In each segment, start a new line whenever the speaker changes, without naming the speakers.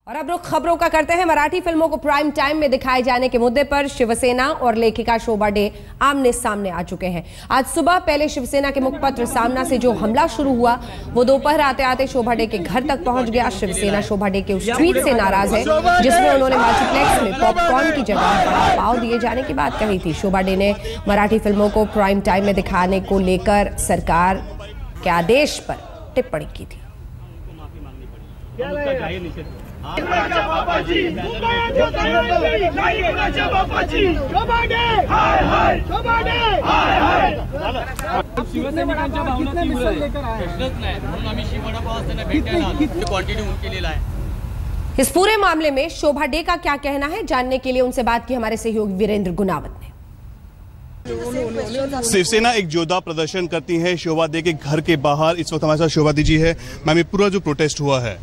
और अब रुख खबरों का करते हैं। मराठी फिल्मों को प्राइम टाइम में दिखाए जाने के मुद्दे पर शिवसेना और लेखिका शोभा डे आमने सामने आ चुके हैं। आज सुबह पहले शिवसेना के मुखपत्र सामना से जो हमला शुरू हुआ वो दोपहर आते आते शोभा डे के घर तक पहुंच गया। शिवसेना शोभा डे के उस ट्वीट से नाराज है जिसमें उन्होंने मल्टीप्लेक्स में पॉपकॉर्न की जगह वड़ा पाव दिए जाने की बात कही थी। शोभा डे ने मराठी फिल्मों को प्राइम टाइम में दिखाने को लेकर सरकार के आदेश पर टिप्पणी की थी। इस पूरे मामले में शोभा डे का क्या कहना है, जानने के लिए उनसे बात की हमारे सहयोगी वीरेंद्र गुनावत ने।
शिवसेना एक जोरदार प्रदर्शन करती है शोभा डे के घर के बाहर। इस वक्त हमारे साथ शोभा जी है। मैम, ये पूरा जो प्रोटेस्ट हुआ है,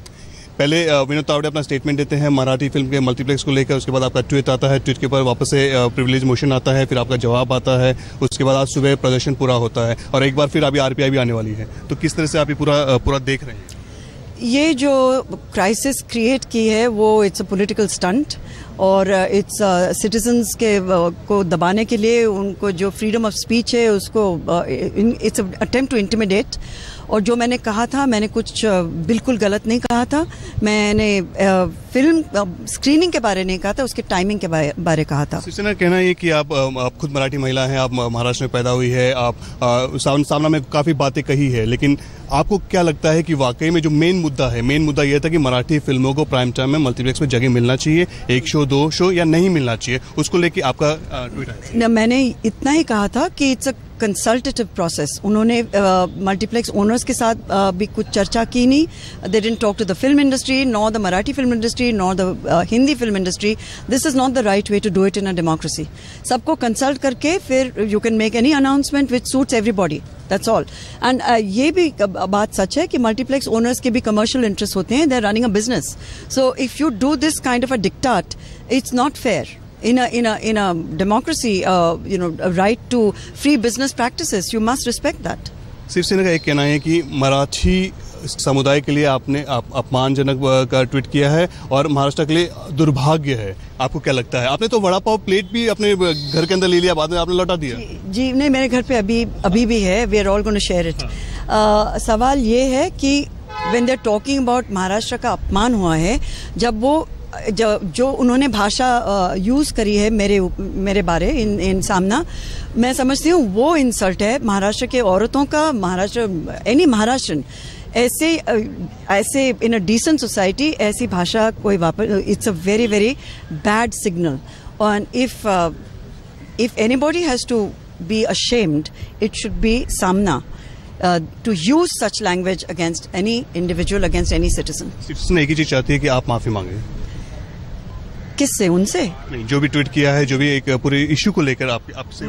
पहले विनोद तावड़े अपना स्टेटमेंट देते हैं मराठी फिल्म के मल्टीप्लेक्स को लेकर, उसके बाद आपका ट्वीट आता है, ट्वीट के ऊपर वापस से प्रिविलेज मोशन आता है, फिर आपका जवाब आता है, उसके बाद आज सुबह प्रदर्शन पूरा होता है और एक बार फिर अभी आरपीआई भी आने वाली है। तो किस तरह से आप ये पूरा देख रहे हैं?
ये जो क्राइसिस क्रिएट की है वो इट्स अ पॉलिटिकल स्टंट और इट्स सिटीजन्स के को दबाने के लिए, उनको जो फ्रीडम ऑफ स्पीच है उसको इट्स अटेम्प्ट टू इंटिमिडेट। और जो मैंने कहा था, मैंने कुछ बिल्कुल गलत नहीं कहा था। मैंने फिल्म स्क्रीनिंग के बारे नहीं कहा था, उसके टाइमिंग के बारे कहा था।
शिवसेना कहना है कि आप खुद मराठी महिला हैं, आप महाराष्ट्र में पैदा हुई है, आप सामना में काफ़ी बातें कही है, लेकिन आपको क्या लगता है कि वाकई में जो मेन मुद्दा यह था कि मराठी फिल्मों को प्राइम टाइम में मल्टीप्लेक्स में जगह मिलना चाहिए, एक शो, दो शो, या नहीं मिलना चाहिए, उसको लेके आपका ट्वीट है?
मैंने इतना ही कहा था कि इट्स अ कंसल्टेटिव प्रोसेस। उन्होंने मल्टीप्लेक्स ओनर्स के साथ भी कुछ चर्चा की नहीं। They didn't talk to the film industry, nor the Marathi film industry, nor the Hindi film industry. This is not the right way to do it in a democracy. सबको consult करके फिर you can make any announcement which suits everybody, that's all. And ये भी बात सच है कि multiplex owners के भी कमर्शियल इंटरेस्ट होते हैं, they are running a business. So if you do this kind of a dictate, it's not fair. In a democracy, right to free business practices, you must respect that.
Shiv Sena का एक कहना है कि मराठी समुदाय के लिए आपने अपमानजनक का ट्वीट किया है और महाराष्ट्र के लिए दुर्भाग्य है। आपको क्या लगता है? आपने तो वड़ा पाव प्लेट भी अपने घर के अंदर ले लिया, बाद में आपने लौटा दिया।
जी नहीं, मेरे घर पे अभी भी है। We are all gonna share it. सवाल ये है कि when they are talking about Maharashtra का अपमान हुआ है, जब वो जो उन्होंने भाषा यूज़ करी है मेरे बारे इन सामना, मैं समझती हूँ वो इंसल्ट है महाराष्ट्र के औरतों का। एनी महाराष्ट्रन ऐसे इन अ डिसेंट सोसाइटी ऐसी भाषा कोई वापर, it's a very very bad signal. और if anybody has to be ashamed, it should be सामना to use such language against any individual, against any citizen.
Citizen एक ही चीज चाहती है कि आप माफी मांगे।
किससे? उनसे
नहीं, जो भी ट्वीट किया है, जो भी एक पूरे इश्यू को लेकर आपसे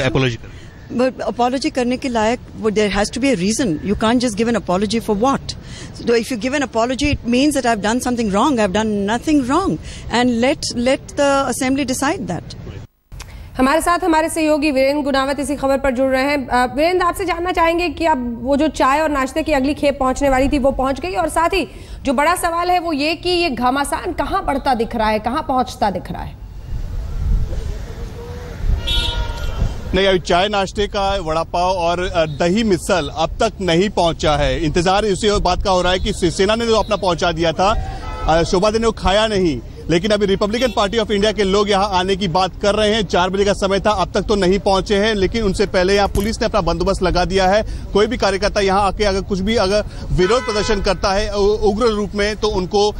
अपॉलॉजी करें।
बट अपॉलॉजी करने के लायक there has to be a reason. You can't just give an apology for what? So if you give an apology, it means that I've done something wrong. I've done nothing wrong, and let the assembly decide that.
हमारे साथ हमारे सहयोगी वीरेंद्र गुनावत इसी खबर पर जुड़ रहे हैं। वीरेंद्र, आपसे जानना चाहेंगे कि अब वो जो चाय और नाश्ते की अगली खेप पहुंचने वाली थी वो पहुंच गई, और साथ ही जो बड़ा सवाल है वो ये कि ये घमासान कहां बढ़ता दिख रहा है, कहां पहुंचता दिख रहा है?
नहीं, अभी चाय नाश्ते का वड़ा पाव और दही मिसल अब तक नहीं पहुंचा है। इंतजार इसी बात का हो रहा है कि शिवसेना ने जो अपना पहुंचा दिया था, शोभा डे ने वो खाया नहीं, लेकिन अभी रिपब्लिकन पार्टी ऑफ इंडिया के लोग यहां आने की बात कर रहे हैं। 4 बजे का समय था, अब तक तो नहीं पहुंचे हैं, लेकिन उनसे पहले यहां पुलिस ने अपना बंदोबस्त लगा दिया है। कोई भी कार्यकर्ता यहां आके अगर कुछ भी विरोध प्रदर्शन करता है उग्र रूप में, तो उनको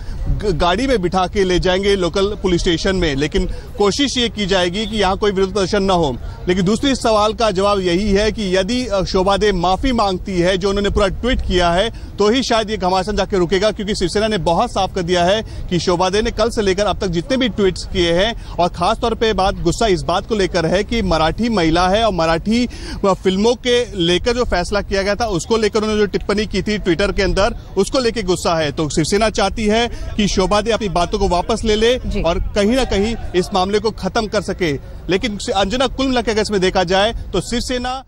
गाड़ी में बिठा के ले जाएंगे लोकल पुलिस स्टेशन में, लेकिन कोशिश ये की जाएगी कि यहाँ कोई विरोध प्रदर्शन न हो। लेकिन दूसरी सवाल का जवाब यही है कि यदि शोभा डे माफी मांगती है, जो उन्होंने पूरा ट्वीट किया है, तो ही शायद ये घमासान जाके रुकेगा, क्योंकि शिवसेना ने बहुत साफ कर दिया है कि शोभा डे ने कल से लेकर अब तक जितने भी ट्वीट्स किए हैं, और खासतौर पे गुस्सा इस बात को लेकर है कि मराठी महिला है और मराठी फिल्मों के लेकर जो फैसला किया गया था उसको लेकर उन्होंने जो टिप्पणी की थी ट्विटर के अंदर, उसको लेकर गुस्सा है। तो शिवसेना चाहती है कि शोभा डे अपनी बातों को वापस ले ले और कहीं ना कहीं इस मामले को खत्म कर सके। लेकिन अंजना, कुल मिलाकर अगर इसमें देखा जाए तो शिवसेना